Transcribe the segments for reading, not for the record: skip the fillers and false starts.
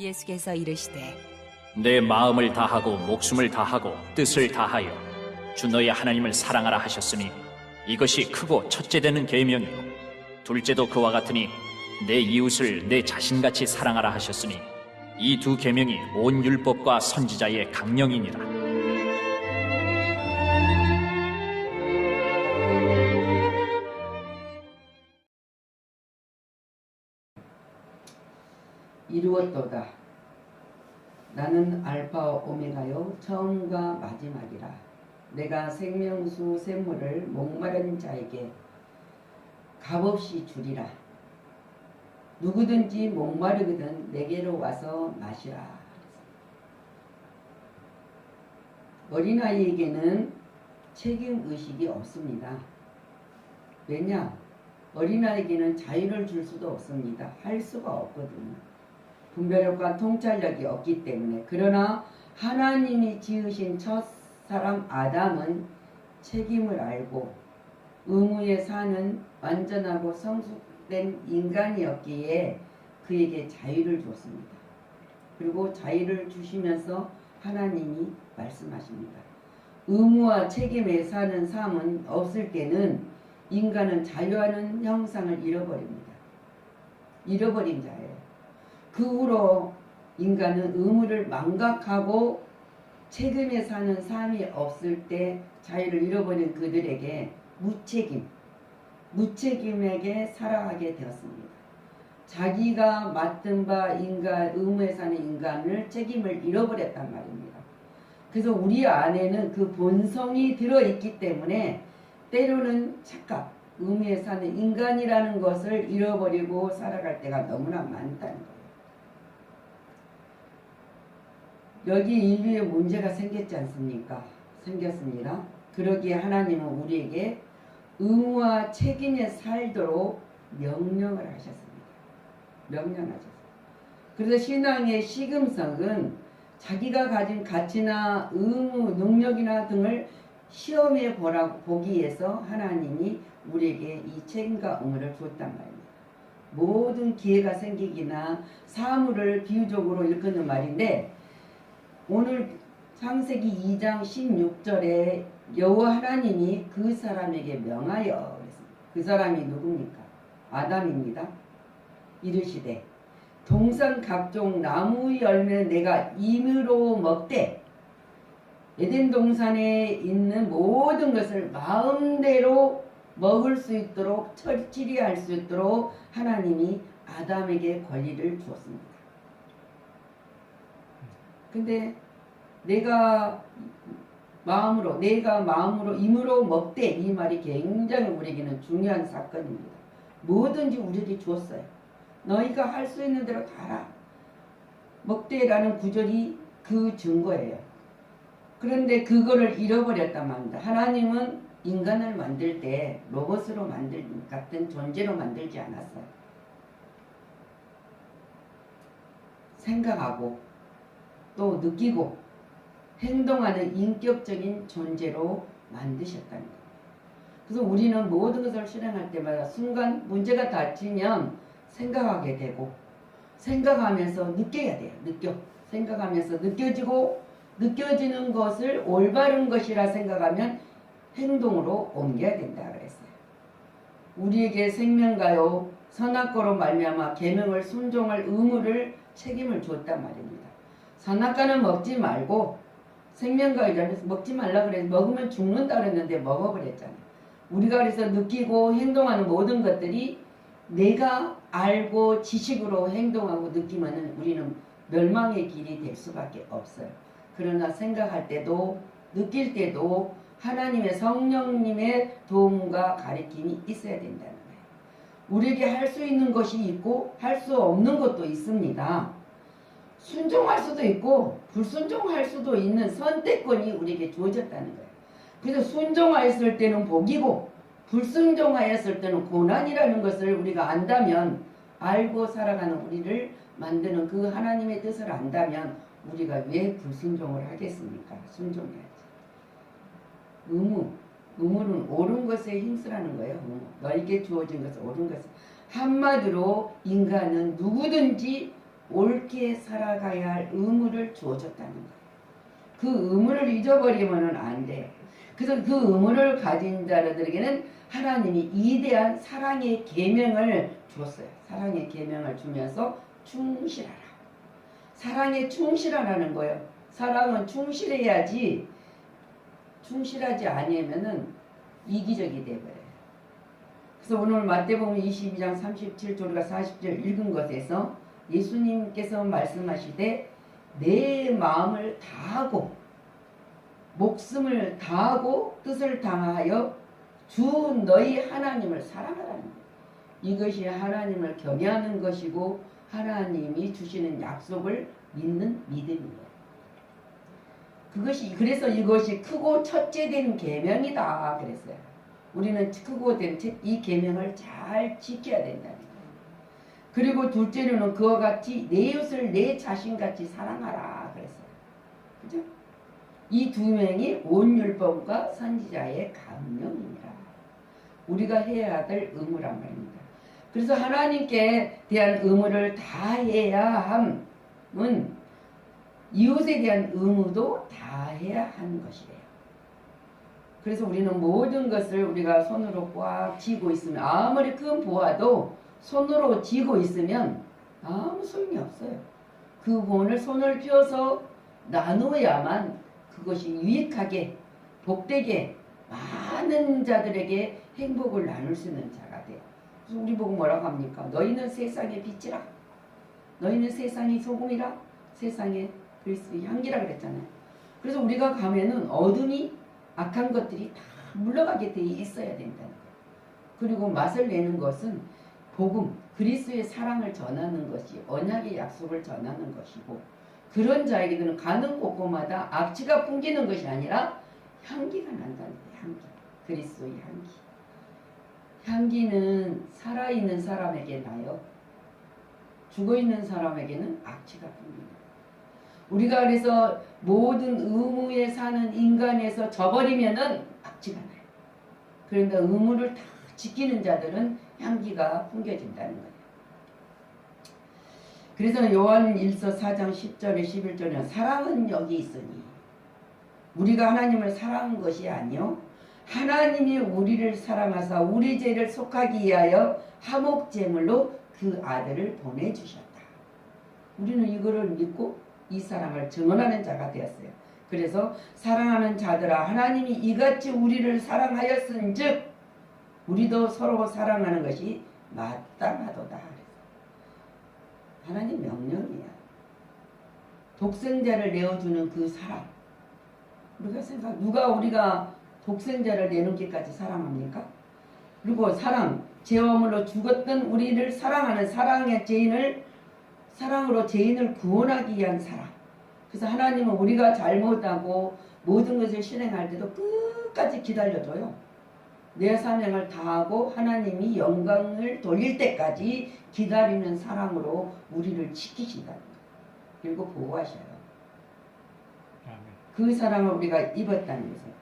예수께서 이르시되 내 마음을 다하고 목숨을 다하고 뜻을 다하여 주 너의 하나님을 사랑하라 하셨으니 이것이 크고 첫째 되는 계명이요 둘째도 그와 같으니 내 이웃을 내 자신같이 사랑하라 하셨으니 이 두 계명이 온 율법과 선지자의 강령이니라. 이루었도다. 나는 알파와 오메가요 처음과 마지막이라. 내가 생명수 샘물을 목마른 자에게 값없이 주리라. 누구든지 목마르거든 내게로 와서 마시라. 어린아이에게는 책임의식이 없습니다. 왜냐? 어린아이에게는 자유를 줄 수도 없습니다. 할 수가 없거든요. 분별력과 통찰력이 없기 때문에. 그러나 하나님이 지으신 첫 사람 아담은 책임을 알고 의무에 사는 완전하고 성숙된 인간이었기에 그에게 자유를 줬습니다. 그리고 자유를 주시면서 하나님이 말씀하십니다. 의무와 책임에 사는 삶은 없을 때는 인간은 자유하는 형상을 잃어버립니다. 잃어버린 자예요. 그 후로 인간은 의무를 망각하고 책임에 사는 삶이 없을 때 자유를 잃어버린 그들에게 무책임에게 살아가게 되었습니다. 자기가 맡은 바 인간, 의무에 사는 인간을 책임을 잃어버렸단 말입니다. 그래서 우리 안에는 그 본성이 들어있기 때문에 때로는 착각, 의무에 사는 인간이라는 것을 잃어버리고 살아갈 때가 너무나 많다는 거예요. 여기 인류에 문제가 생겼지 않습니까? 생겼습니다. 그러기에 하나님은 우리에게 의무와 책임에 살도록 명령을 하셨습니다. 명령하셨습니다. 그래서 신앙의 시금석은 자기가 가진 가치나 의무, 능력이나 등을 시험해 보기 위해서 하나님이 우리에게 이 책임과 의무를 줬단 말입니다. 모든 기회가 생기기나 사물을 비유적으로 일컫는 말인데 오늘 창세기 2장 16절에 여호와 하나님이 그 사람에게 명하여 그랬습니다. 그 사람이 누굽니까? 아담입니다. 이르시되 동산 각종 나무의 열매 내가 임의로 먹되 에덴 동산에 있는 모든 것을 마음대로 먹을 수 있도록 처리할 수 있도록 하나님이 아담에게 권리를 주었습니다. 근데 내가 마음으로 임으로 먹되 이 말이 굉장히 우리에게는 중요한 사건입니다. 뭐든지 우리에게 주었어요. 너희가 할 수 있는 대로 다 하라. 먹되라는 구절이 그 증거예요. 그런데 그거를 잃어버렸단 말입니다. 하나님은 인간을 만들 때 로봇으로 같은 존재로 만들지 않았어요. 생각하고 또 느끼고 행동하는 인격적인 존재로 만드셨다는 거예요. 그래서 우리는 모든 것을 실행할 때마다 순간 문제가 닥치면 생각하게 되고 생각하면서 느껴야 돼요. 생각하면서 느껴지는 것을 올바른 것이라 생각하면 행동으로 옮겨야 된다 그랬어요. 우리에게 생명가요 선악과로 말미암아 계명을 순종할 의무를 책임을 줬단 말입니다. 선악과는 먹지 말고 생명과일을 먹지 말라 그래서 먹으면 죽는다 그랬는데 먹어버렸잖아요. 우리가 그래서 느끼고 행동하는 모든 것들이 내가 알고 지식으로 행동하고 느끼면은 우리는 멸망의 길이 될 수밖에 없어요. 그러나 생각할 때도 느낄 때도 하나님의 성령님의 도움과 가르침이 있어야 된다는 거예요. 우리에게 할 수 있는 것이 있고 할 수 없는 것도 있습니다. 순종할 수도 있고 불순종할 수도 있는 선택권이 우리에게 주어졌다는 거예요. 그래서 순종하였을 때는 복이고 불순종하였을 때는 고난이라는 것을 우리가 안다면 알고 살아가는 우리를 만드는 그 하나님의 뜻을 안다면 우리가 왜 불순종을 하겠습니까? 순종해야지. 의무는 옳은 것에 힘쓰라는 거예요. 너에게 주어진 것은 옳은 것을. 한마디로 인간은 누구든지 옳게 살아가야 할 의무를 주어졌다는 거예요. 그 의무를 잊어버리면 안 돼요. 그래서 그 의무를 가진 자들에게는 하나님이 이대한 사랑의 계명을 주었어요. 사랑의 계명을 주면서 충실하라. 사랑에 충실하라는 거예요. 사랑은 충실해야지, 충실하지 아니면은 이기적이 되어버려요. 그래서 오늘 마태복음 22장 37절과 40절 읽은 것에서 예수님께서 말씀하시되 내 마음을 다하고 목숨을 다하고 뜻을 다하여 주 너희 하나님을 사랑하라는 거예요. 이것이 하나님을 경외하는 것이고 하나님이 주시는 약속을 믿는 믿음이에요. 그래서 이것이 크고 첫째 된 계명이다 그랬어요. 우리는 크고 된 이 계명을 잘 지켜야 된다는 거예요. 그리고 둘째로는 그와 같이 내 이웃을 내 자신같이 사랑하라 그랬어요. 그죠? 이 두 명이 온 율법과 선지자의 강령입니다. 우리가 해야 될 의무란 말입니다. 그래서 하나님께 대한 의무를 다해야 함은 이웃에 대한 의무도 다해야 하는 것이래요. 그래서 우리는 모든 것을 우리가 손으로 꽉 쥐고 있으면 아무리 큰 보아도 손으로 쥐고 있으면 아무 소용이 없어요. 그 본을 손을 쥐어서 나누어야만 그것이 유익하게 복되게 많은 자들에게 행복을 나눌 수 있는 자가 돼요. 그래서 우리 보고 뭐라고 합니까? 너희는 세상의 빛이라. 너희는 세상의 소금이라. 세상의 그리스도의 향기라 그랬잖아요. 그래서 우리가 가면은 어둠이 악한 것들이 다 물러가게 돼 있어야 된다는 거예요. 그리고 맛을 내는 것은 복음, 그리스도의 사랑을 전하는 것이 언약의 약속을 전하는 것이고 그런 자에게는 가는 곳곳마다 악취가 풍기는 것이 아니라 향기가 난다는 거예요. 향기. 그리스도의 향기. 향기는 살아있는 사람에게 나요. 죽어있는 사람에게는 악취가 풍깁니다. 우리가 그래서 모든 의무에 사는 인간에서 져버리면은 악취가 나요. 그런데 의무를 다 지키는 자들은 향기가 풍겨진다는 거예요. 그래서 요한 1서 4장 10절에 11절에 사랑은 여기 있으니 우리가 하나님을 사랑한 것이 아니요 하나님이 우리를 사랑하사 우리 죄를 속하기 위하여 화목제물로 그 아들을 보내주셨다. 우리는 이거를 믿고 이 사랑을 증언하는 자가 되었어요. 그래서 사랑하는 자들아 하나님이 이같이 우리를 사랑하였은즉 우리도 서로 사랑하는 것이 마땅하도다. 하나님 명령이야. 독생자를 내어주는 그 사랑. 누가 우리가 독생자를 내놓기까지 사랑합니까? 그리고 사랑, 죄와 물로 죽었던 우리를 사랑하는 사랑의 죄인을 사랑으로 죄인을 구원하기 위한 사랑. 그래서 하나님은 우리가 잘못하고 모든 것을 실행할 때도 끝까지 기다려줘요. 내 사명을 다하고 하나님이 영광을 돌릴 때까지 기다리는 사랑으로 우리를 지키신다는 거예요. 그리고 보호하셔요. 그 사랑을 우리가 입었다는 것은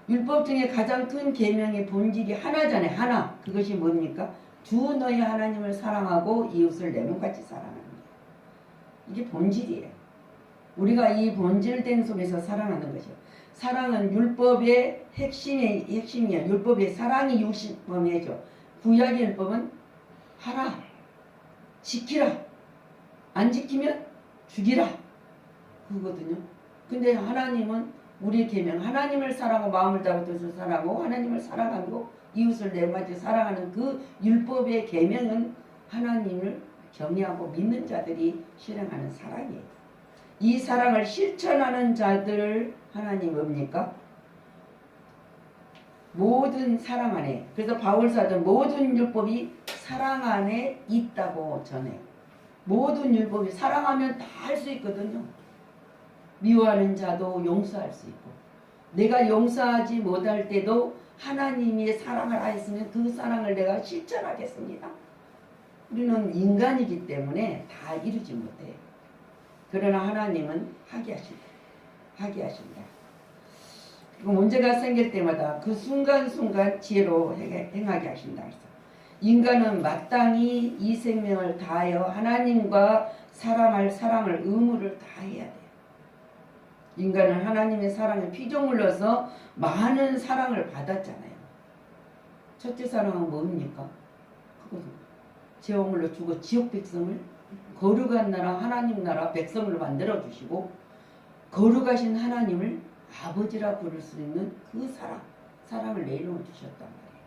율법 중에 가장 큰 계명의 본질이 하나잖아요. 하나. 그것이 뭡니까? 주 너희 하나님을 사랑하고 이웃을 내 몸같이 사랑하는 거예요. 이게 본질이에요. 우리가 이 본질된 속에서 사랑하는 것이에요. 사랑은 율법의 핵심이에요. 율법의 사랑이 육신범이죠. 구약의 율법은 하라, 지키라, 안 지키면 죽이라 그거거든요. 근데 하나님은 우리의 계명, 하나님을 사랑하고 마음을 다하고 뜻을 사랑하고 하나님을 사랑하고 이웃을 내 마치 사랑하는 그 율법의 계명은 하나님을 경외하고 믿는 자들이 실행하는 사랑이에요. 이 사랑을 실천하는 자들을 하나님 뭡니까? 모든 사랑 안에. 그래서 바울사도 모든 율법이 사랑 안에 있다고 전해요. 모든 율법이 사랑하면 다 할 수 있거든요. 미워하는 자도 용서할 수 있고 내가 용서하지 못할 때도 하나님의 사랑을 하였으면 그 사랑을 내가 실천하겠습니다. 우리는 인간이기 때문에 다 이루지 못해요. 그러나 하나님은 하게 하신다. 하게 하신다. 그리고 문제가 생길 때마다 그 순간순간 지혜로 행하게 하신다. 인간은 마땅히 이 생명을 다하여 하나님과 사랑할 사랑을 의무를 다해야 돼요. 인간은 하나님의 사랑에 피조물로서 많은 사랑을 받았잖아요. 첫째 사랑은 뭡니까? 그거죠. 제물로 주고 지옥 백성을 거룩한 나라 하나님 나라 백성으로 만들어 주시고 거룩하신 하나님을 아버지라 부를 수 있는 그 사랑을 내놓아 주셨단 말이에요.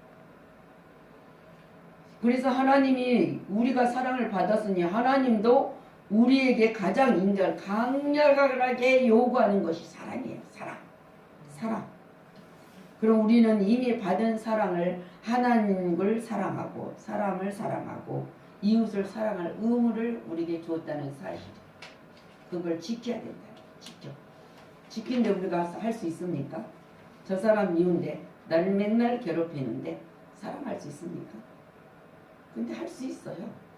그래서 하나님이 우리가 사랑을 받았으니 하나님도 우리에게 가장 강력하게 요구하는 것이 사랑이에요. 사랑. 그럼 우리는 이미 받은 사랑을 하나님을 사랑하고 사람을 사랑하고 이웃을 사랑할 의무를 우리에게 주었다는 사실. 그걸 지켜야 된다. 지킨데 우리가 할 수 있습니까? 저 사람 미운데 나를 맨날 괴롭히는데 사랑할 수 있습니까? 근데 할 수 있어요.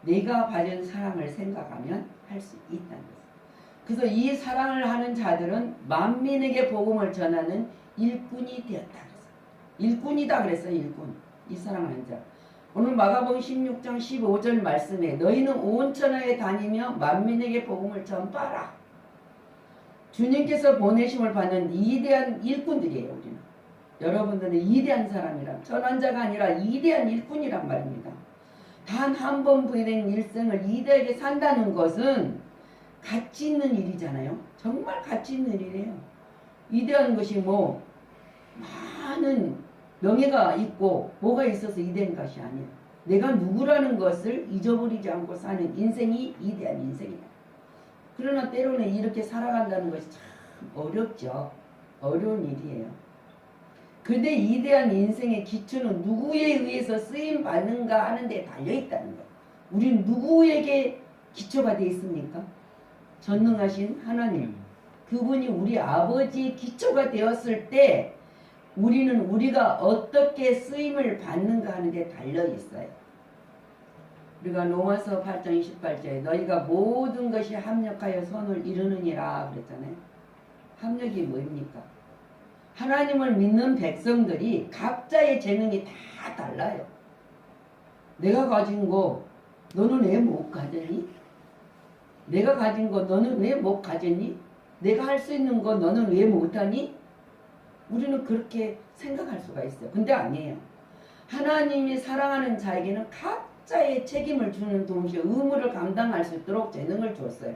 내가 받은 사랑을 생각하면 할 수 있다는 거죠. 그래서 이 사랑을 하는 자들은 만민에게 복음을 전하는 일꾼이 되었다 그랬어요. 일꾼이다 그랬어요. 일꾼. 이 사랑하는 자. 오늘 마가복음 16장 15절 말씀에 너희는 온 천하에 다니며 만민에게 복음을 전파하라. 주님께서 보내심을 받는 이대한 일꾼들이에요. 우리는. 여러분들은 이대한 사람이란 전환자가 아니라 이대한 일꾼이란 말입니다. 단 한 번 부여된 일생을 이대하게 산다는 것은 가치 있는 일이잖아요. 정말 가치 있는 일이에요. 이대한 것이 뭐 많은 명예가 있고 뭐가 있어서 이대한 것이 아니에요. 내가 누구라는 것을 잊어버리지 않고 사는 인생이 이대한 인생이다. 그러나 때로는 이렇게 살아간다는 것이 참 어렵죠. 어려운 일이에요. 근데 이대한 인생의 기초는 누구에 의해서 쓰임받는가 하는 데 달려있다는 거예요. 우리는 누구에게 기초가 되어 있습니까? 전능하신 하나님. 그분이 우리 아버지의 기초가 되었을 때 우리는 우리가 어떻게 쓰임을 받는가 하는 데 달려있어요. 우리가 로마서 8장 28절에 너희가 모든 것이 합력하여 선을 이루느니라 그랬잖아요. 합력이 뭡니까? 하나님을 믿는 백성들이 각자의 재능이 다 달라요. 내가 가진 거 너는 왜 못 가졌니? 내가 가진 거 너는 왜 못 가졌니? 내가 할 수 있는 거 너는 왜 못하니? 우리는 그렇게 생각할 수가 있어요. 근데 아니에요. 하나님이 사랑하는 자에게는 각자의 책임을 주는 동시에 의무를 감당할 수 있도록 재능을 주었어요.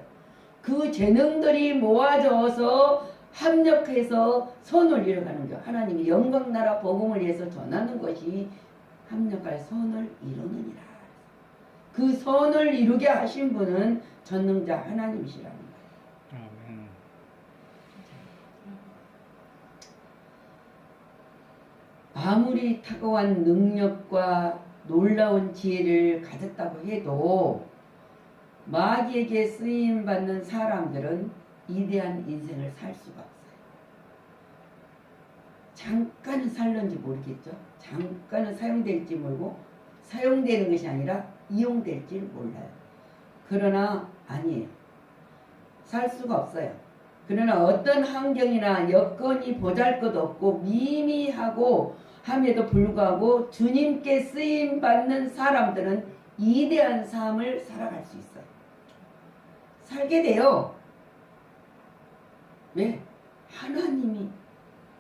그 재능들이 모아져서 합력해서 선을 이뤄가는 거예요. 하나님이 영광나라 복음을 위해서 전하는 것이 합력할 선을 이루느니라. 그 선을 이루게 하신 분은 전능자 하나님이시라는 거예요. 아무리 탁월한 능력과 놀라운 지혜를 가졌다고 해도 마귀에게 쓰임받는 사람들은 이대한 인생을 살 수가 없어요. 잠깐은 살는지 모르겠죠. 잠깐은 사용될지 모르고 사용되는 것이 아니라 이용될지 몰라요. 그러나 아니에요. 살 수가 없어요. 그러나 어떤 환경이나 여건이 보잘것없고 미미하고 함에도 불구하고 주님께 쓰임받는 사람들은 이대한 삶을 살아갈 수 있어요. 살게 돼요. 왜? 하나님이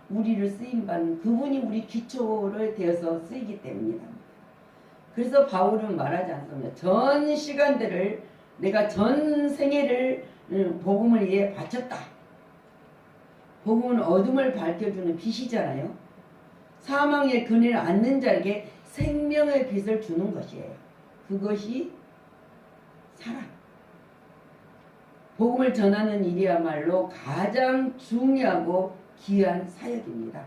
우리를 쓰임받는 그분이 우리 기초를 되어서 쓰이기 때문이다. 그래서 바울은 말하지 않습니다. 전 시간들을 내가 전 생애를 복음을 위해 바쳤다. 복음은 어둠을 밝혀주는 빛이잖아요. 사망의 그늘을 앉는 자에게 생명의 빛을 주는 것이에요. 그것이 사랑. 복음을 전하는 일이야말로 가장 중요하고 귀한 사역입니다.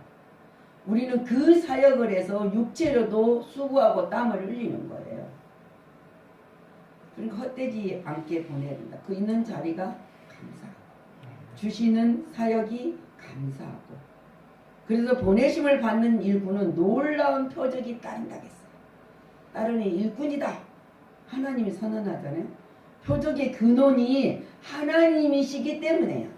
우리는 그 사역을 해서 육체로도 수고하고 땀을 흘리는 거예요. 그러니까 헛되지 않게 보내야 된다. 그 있는 자리가 감사하고 주시는 사역이 감사하고 그래서 보내심을 받는 일꾼은 놀라운 표적이 따른다겠어요. 따르니 일꾼이다. 하나님이 선언하잖아요. 표적의 근원이 하나님이시기 때문에요.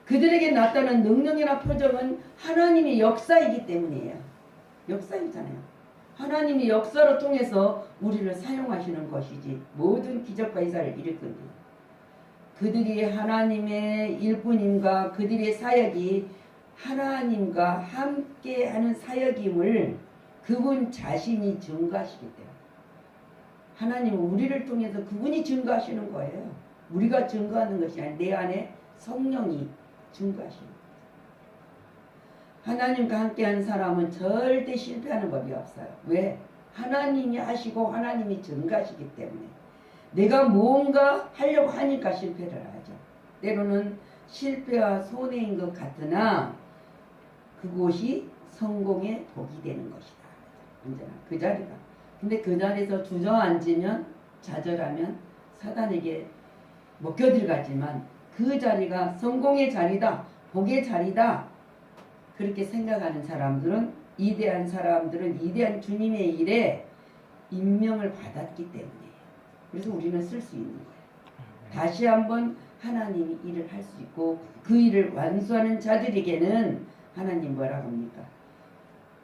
그들에게 나타난 능력이나 표적은 하나님의 역사이기 때문이에요. 역사이잖아요. 하나님이 역사로 통해서 우리를 사용하시는 것이지 모든 기적과 이사를 일으킨 그들이 하나님의 일꾼임과 그들의 사역이 하나님과 함께하는 사역임을 그분 자신이 증거하시기 때문에 하나님은 우리를 통해서 그분이 증거하시는 거예요. 우리가 증거하는 것이 아니라 내 안에 성령이 증거하시는 거예요. 하나님과 함께하는 사람은 절대 실패하는 법이 없어요. 왜? 하나님이 하시고 하나님이 증거하시기 때문에 내가 무언가 하려고 하니까 실패를 하죠. 때로는 실패와 손해인 것 같으나 그곳이 성공의 복이 되는 것이다. 언제나 그 자리가. 근데 그 자리에서 주저앉으면 좌절하면 사단에게 먹혀 들어가지만 그 자리가 성공의 자리다. 복의 자리다. 그렇게 생각하는 사람들은 이대한 주님의 일에 임명을 받았기 때문에 그래서 우리는 쓸 수 있는 거예요. 다시 한번 하나님이 일을 할 수 있고 그 일을 완수하는 자들에게는 하나님 뭐라고 합니까?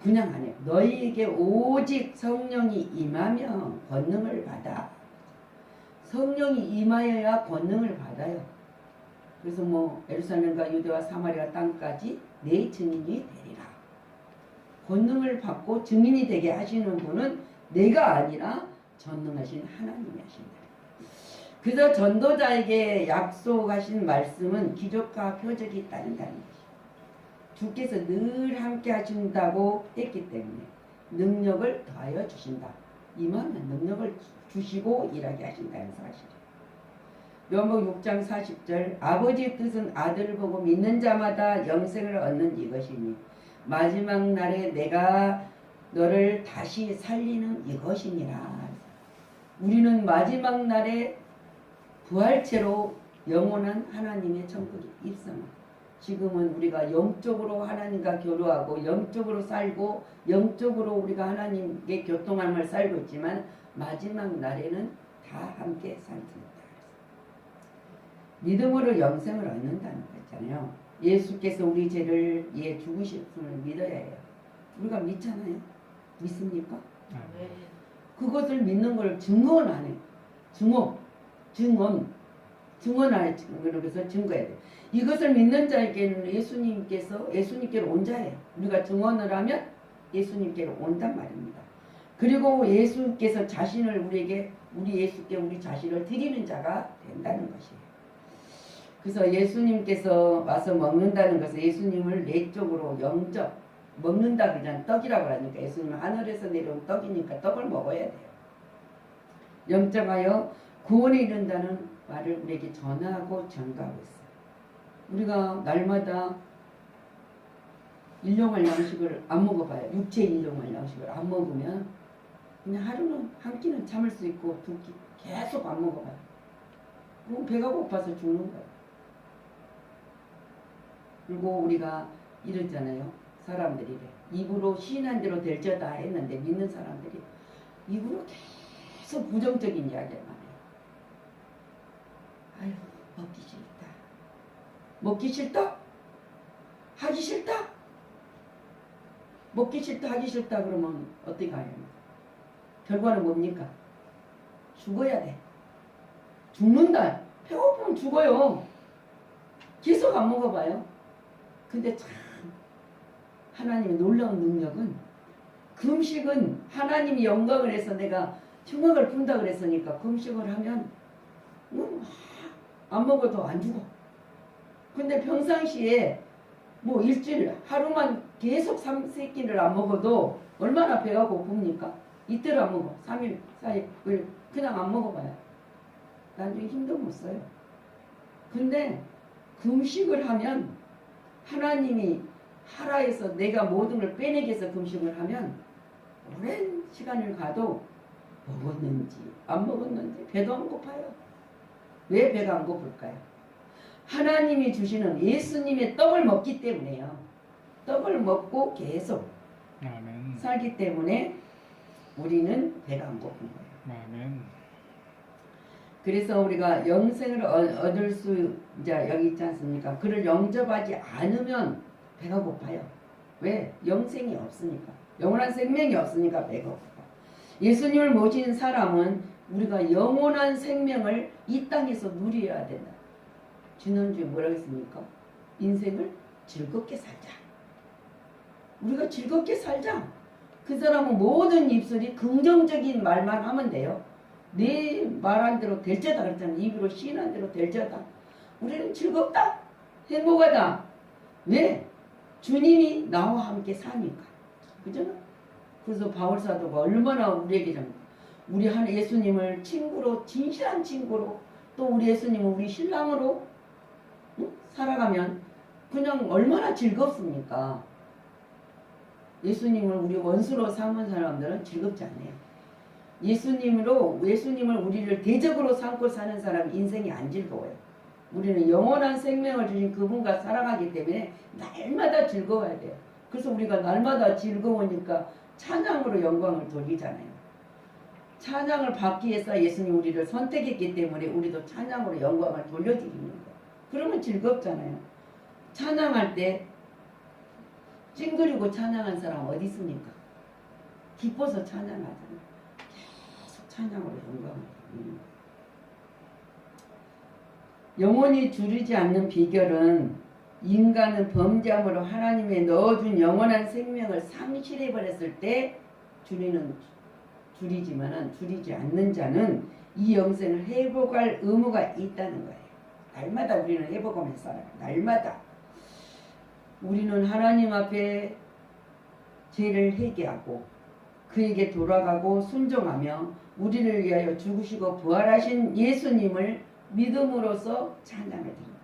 그냥 안 해요. 너희에게 오직 성령이 임하면 권능을 받아. 성령이 임하여야 권능을 받아요. 그래서 뭐 예루살렘과 유대와 사마리아 땅까지 내 증인이 되리라. 권능을 받고 증인이 되게 하시는 분은 내가 아니라 전능하신 하나님이 하신다. 그래서 전도자에게 약속하신 말씀은 기적과 표적이 따른다는 것이죠. 주께서 늘 함께 하신다고 했기 때문에 능력을 더하여 주신다. 임하면 능력을 주시고 일하게 하신다는 사실이에요. 요한복음 6장 40절 아버지의 뜻은 아들을 보고 믿는 자마다 영생을 얻는 이것이니 마지막 날에 내가 너를 다시 살리는 이것이니라. 우리는 마지막 날에 부활체로 영원한 하나님의 천국에 입성합니다. 지금은 우리가 영적으로 하나님과 교류하고 영적으로 살고 영적으로 우리가 하나님께 교통함을 살고 있지만 마지막 날에는 다 함께 살습니다. 믿음으로 영생을 얻는다는 거잖아요. 예수께서 우리 죄를 위해 죽으셨음을 믿어야 해요. 우리가 믿잖아요. 믿습니까? 네. 그것을 믿는 걸 증언 안 해요. 증언 안 해요. 그래서 증거해야 돼요. 이것을 믿는 자에게는 예수님께로 온 자예요. 우리가 증언을 하면 예수님께로 온단 말입니다. 그리고 예수께서 자신을 우리 예수께 우리 자신을 드리는 자가 된다는 것이에요. 그래서 예수님께서 와서 먹는다는 것은 예수님을 내적으로 영적 먹는다 그냥 떡이라고 하니까 예수님은 하늘에서 내려온 떡이니까 떡을 먹어야 돼요. 영적하여 구원에 이른다는 말을 우리에게 전하고 전가하고 있어요. 우리가 날마다 일용할 양식을 안 먹어봐요. 육체 일용할 양식을 안 먹으면 그냥 하루는 한 끼는 참을 수 있고 두 끼 계속 안 먹어봐요. 그럼 배가 고파서 죽는 거예요. 그리고 우리가 이러잖아요. 사람들이 입으로 시인한 대로 될저다 했는데 믿는 사람들이 입으로 계속 부정적인 이야기를 해요. 아유 먹기 싫다. 먹기 싫다? 하기 싫다? 먹기 싫다 하기 싫다 그러면 어떻게 해요? 결과는 뭡니까? 죽어야 돼. 죽는다. 배고프면 죽어요. 계속 안 먹어봐요. 근데 참 하나님의 놀라운 능력은 금식은 하나님이 영광을 해서 내가 흉악을 푼다 그랬으니까 금식을 하면 안 먹어도 안 죽어. 근데 평상시에 뭐 일주일 하루만 계속 3-4끼를 안 먹어도 얼마나 배가 고픕니까? 이틀 안 먹어. 3일, 4일, 5일 그냥 안 먹어봐요. 나중에 힘도 못 써요. 근데 금식을 하면 하나님이 하라 해서 내가 모든 걸 빼내기 위해서 금식을 하면 오랜 시간을 가도 먹었는지 안 먹었는지 배도 안 고파요. 왜 배가 안 고플까요? 하나님이 주시는 예수님의 떡을 먹기 때문에요. 떡을 먹고 계속 아멘. 살기 때문에 우리는 배가 안 고픈 거예요. 아멘. 그래서 우리가 영생을 얻을 수 이제 여기 있지 않습니까? 그를 영접하지 않으면 배가 고파요. 왜? 영생이 없으니까. 영원한 생명이 없으니까 배고프다. 예수님을 모신 사람은 우리가 영원한 생명을 이 땅에서 누려야 된다. 지난주에 뭐라고 했습니까? 인생을 즐겁게 살자. 우리가 즐겁게 살자. 그 사람은 모든 입술이 긍정적인 말만 하면 돼요. 내 말한 대로 될 자다 그랬잖아. 입으로 시인한 대로 될 자다. 우리는 즐겁다. 행복하다. 왜? 주님이 나와 함께 사니까. 그잖아? 그래서 바울사도가 얼마나 우리에게 우리 한 예수님을 친구로, 진실한 친구로, 또 우리 예수님을 우리 신랑으로 살아가면 그냥 얼마나 즐겁습니까? 예수님을 우리 원수로 삼은 사람들은 즐겁지 않아요. 예수님을 우리를 대적으로 삼고 사는 사람 인생이 안 즐거워요. 우리는 영원한 생명을 주신 그분과 살아가기 때문에 날마다 즐거워야 돼요. 그래서 우리가 날마다 즐거우니까 찬양으로 영광을 돌리잖아요. 찬양을 받기 위해서 예수님 우리를 선택했기 때문에 우리도 찬양으로 영광을 돌려드리는 거예요. 그러면 즐겁잖아요. 찬양할 때 찡그리고 찬양한 사람 어디 있습니까? 기뻐서 찬양하잖아요. 계속 찬양으로 영광을 돌리는 거예요. 영원히 줄이지 않는 비결은 인간은 범죄함으로 하나님의 넣어준 영원한 생명을 상실해버렸을 때 줄이지 않는 자는 이 영생을 회복할 의무가 있다는 거예요. 날마다 우리는 회복하면서 살아요. 날마다. 우리는 하나님 앞에 죄를 회개하고 그에게 돌아가고 순종하며 우리를 위하여 죽으시고 부활하신 예수님을 믿음으로써 찬양해 드립니다.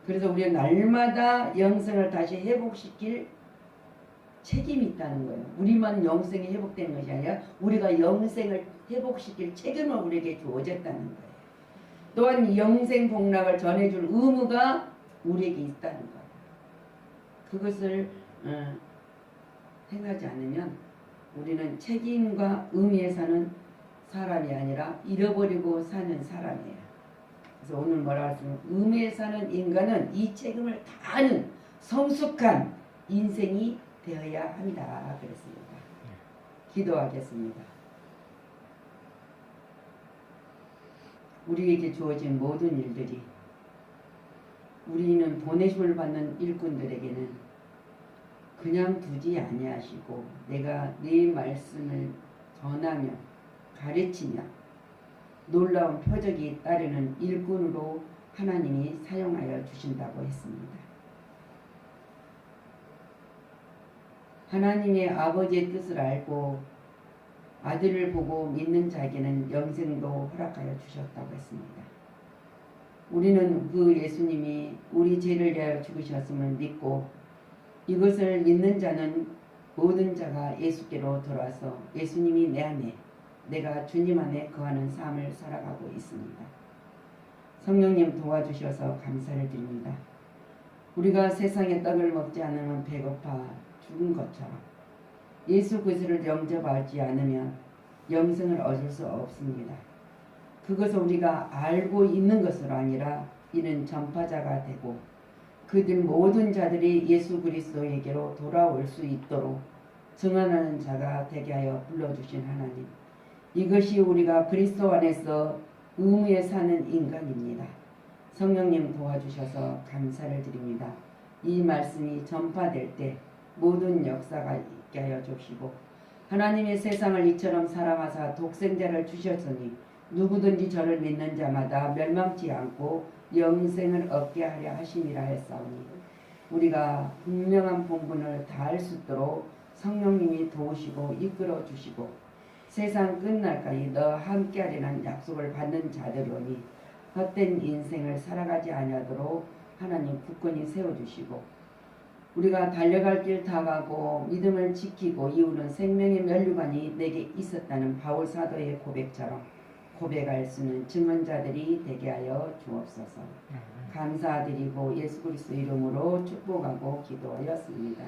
그래서 우리는 날마다 영생을 다시 회복시킬 책임이 있다는 거예요. 우리만 영생이 회복되는 것이 아니라 우리가 영생을 회복시킬 책임을 우리에게 주어졌다는 거예요. 또한 영생 복락을 전해줄 의무가 우리에게 있다는 거예요. 그것을 행하지 않으면 우리는 책임과 의미에 사는 사람이 아니라 잃어버리고 사는 사람이에요. 그래서 오늘 뭐라 하시면 의미에 사는 인간은 이 책임을 다하는 성숙한 인생이 되어야 한다 그랬습니다. 기도하겠습니다. 우리에게 주어진 모든 일들이 우리는 보내심을 받는 일꾼들에게는 그냥 두지 아니하시고 내가 네 말씀을 전하며 가르치며 놀라운 표적이 따르는 일꾼으로 하나님이 사용하여 주신다고 했습니다. 하나님의 아버지의 뜻을 알고 아들을 보고 믿는 자에게는 영생도 허락하여 주셨다고 했습니다. 우리는 그 예수님이 우리 죄를 위하여 죽으셨음을 믿고 이것을 믿는 자는 모든 자가 예수께로 돌아와서 예수님이 내 안에 내가 주님 안에 거하는 삶을 살아가고 있습니다. 성령님 도와주셔서 감사를 드립니다. 우리가 세상의 떡을 먹지 않으면 배고파 죽은 것처럼 예수 그리스도를 영접하지 않으면 영생을 얻을 수 없습니다. 그것을 우리가 알고 있는 것으로 아니라 이는 전파자가 되고 그들 모든 자들이 예수 그리스도에게로 돌아올 수 있도록 증언하는 자가 되게 하여 불러주신 하나님, 이것이 우리가 그리스도 안에서 의무에 사는 인간입니다. 성령님 도와주셔서 감사를 드립니다. 이 말씀이 전파될 때 모든 역사가 있게 하여 주시고 하나님의 세상을 이처럼 사랑하사 독생자를 주셨으니 누구든지 저를 믿는 자마다 멸망치 않고 영생을 얻게 하려 하심이라 했사오니 우리가 분명한 본분을 다할 수 있도록 성령님이 도우시고 이끌어 주시고 세상 끝날까지 너와 함께하리라는 약속을 받는 자들이오니 헛된 인생을 살아가지 아니하도록 하나님 굳건히 세워주시고 우리가 달려갈 길 다 가고 믿음을 지키고 이루는 생명의 면류관이 내게 있었다는 바울 사도의 고백처럼 고백할 수 있는 증언자들이 되게 하여 주옵소서. 감사드리고 예수 그리스도 이름으로 축복하고 기도하였습니다.